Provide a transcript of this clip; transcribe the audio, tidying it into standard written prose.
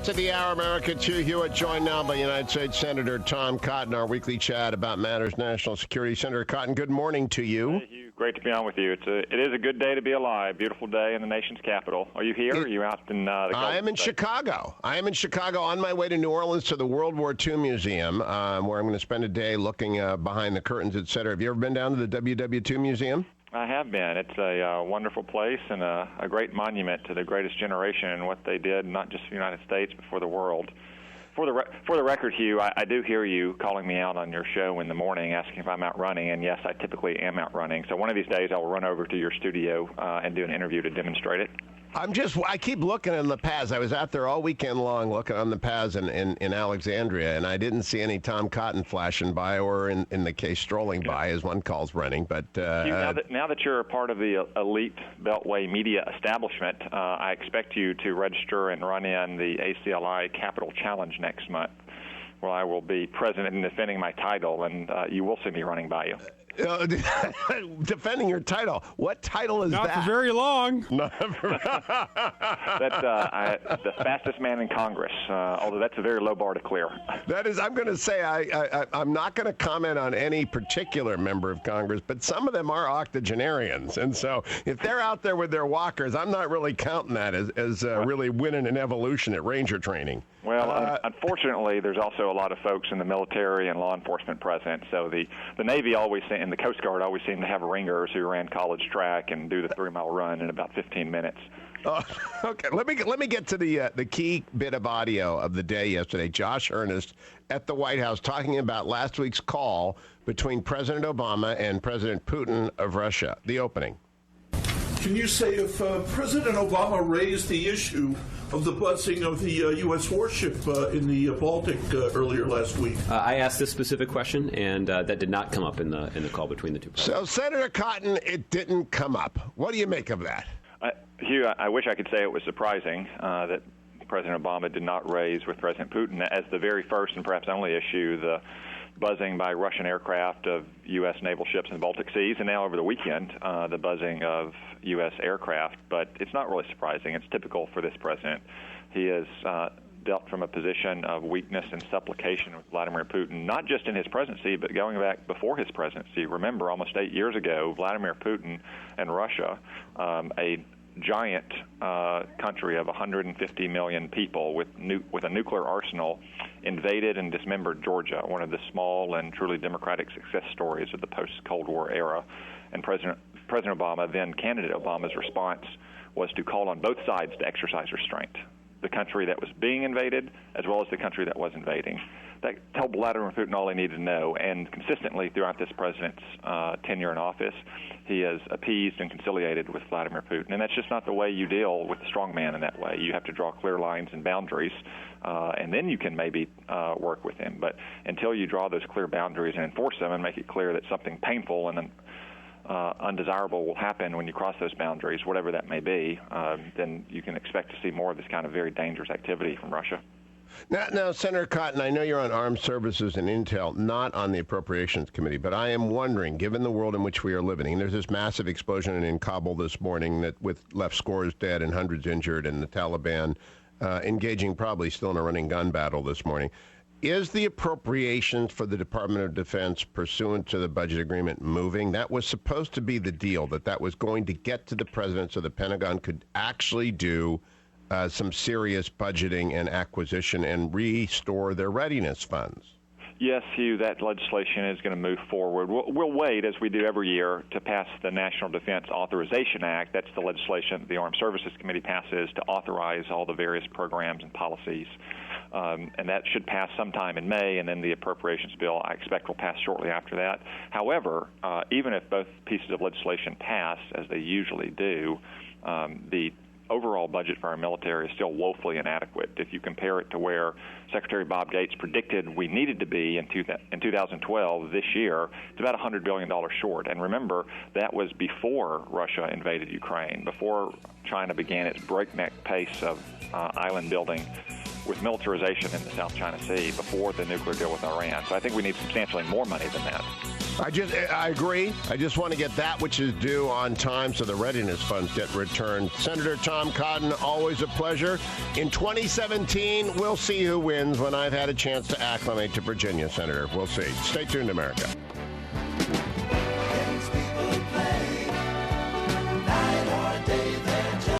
of the hour, America. Hugh Hewitt, joined now by United States Senator Tom Cotton, our weekly chat about matters national security. Senator Cotton, good morning to you. Hey, Hugh. Great to be on with you. It is a good day to be alive. Beautiful day in the nation's capital. Are you here? Or are you out in the I am in Chicago. I am in Chicago on my way to New Orleans to the World War II Museum, where I'm going to spend a day looking behind the curtains, et cetera. Have you ever been down to the WW2 Museum? I have been. It's a wonderful place and a great monument to the greatest generation and what they did, not just for the United States, but for the world. For the record, Hugh, I do hear you calling me out on your show in the morning, asking if I'm out running, and yes, I typically am out running. So one of these days, I will run over to your studio and do an interview to demonstrate it. I keep looking on the paths. I was out there all weekend long looking on the paths in Alexandria, and I didn't see any Tom Cotton flashing by, or in the case strolling by, as one calls running. But now that you're a part of the elite Beltway media establishment, I expect you to register and run in the ACLI Capital Challenge next month, where I will be president and defending my title, and you will see me running by you. Defending your title. What title is that? Not for very long. That's the fastest man in Congress, although that's a very low bar to clear. That is, I'm going to say, I'm not going to comment on any particular member of Congress, but some of them are octogenarians. And so if they're out there with their walkers, I'm not really counting that as really winning an evolution at Ranger training. Well, unfortunately, there's also a lot of folks in the military and law enforcement present. So the Navy always, and the Coast Guard always seem to have ringers who ran college track and do the 3-mile run in about 15 minutes. Okay, let me get to the key bit of audio of the day yesterday. Josh Earnest at the White House talking about last week's call between President Obama and President Putin of Russia. The opening. Can you say if President Obama raised the issue of the buzzing of the U.S. warship in the Baltic earlier last week? I asked this specific question, and that did not come up in the call between the two presidents. So, Senator Cotton, it didn't come up. What do you make of that? Hugh, I wish I could say it was surprising that President Obama did not raise with President Putin as the very first and perhaps only issue the buzzing by Russian aircraft of U.S. naval ships in the Baltic Seas, and now over the weekend, the buzzing of U.S. aircraft. But it's not really surprising. It's typical for this president. He has dealt from a position of weakness and supplication with Vladimir Putin, not just in his presidency, but going back before his presidency. Remember, almost 8 years ago, Vladimir Putin and Russia, a giant country of 150 million people with a nuclear arsenal, invaded and dismembered Georgia, one of the small and truly democratic success stories of the post-Cold War era. And President Obama, then candidate Obama's response was to call on both sides to exercise restraint, the country that was being invaded as well as the country that was invading. That told Vladimir Putin all he needed to know, and consistently throughout this president's tenure in office, he has appeased and conciliated with Vladimir Putin. And that's just not the way you deal with a strong man in that way. You have to draw clear lines and boundaries, and then you can maybe work with him. But until you draw those clear boundaries and enforce them and make it clear that something painful and undesirable will happen when you cross those boundaries, whatever that may be, then you can expect to see more of this kind of very dangerous activity from Russia. Now, Senator Cotton, I know you're on Armed Services and Intel, not on the Appropriations Committee, but I am wondering, given the world in which we are living, there's this massive explosion in Kabul this morning that left scores dead and hundreds injured, and the Taliban engaging probably still in a running gun battle this morning. Is the appropriations for the Department of Defense pursuant to the budget agreement moving? That was supposed to be the deal, that was going to get to the president so the Pentagon could actually do some serious budgeting and acquisition and restore their readiness funds. Yes, Hugh, that legislation is going to move forward. We'll wait, as we do every year, to pass the National Defense Authorization Act. That's the legislation that the Armed Services Committee passes to authorize all the various programs and policies. And that should pass sometime in May, and then the appropriations bill, I expect, will pass shortly after that. However, even if both pieces of legislation pass, as they usually do, the overall budget for our military is still woefully inadequate. If you compare it to where Secretary Bob Gates predicted we needed to be in 2012, this year, it's about $100 billion short. And remember, that was before Russia invaded Ukraine, before China began its breakneck pace of island building with militarization in the South China Sea before the nuclear deal with Iran. So I think we need substantially more money than that. I agree. I just want to get that which is due on time so the readiness funds get returned. Senator Tom Cotton, always a pleasure. In 2017, we'll see who wins when I've had a chance to acclimate to Virginia, Senator. We'll see. Stay tuned, America.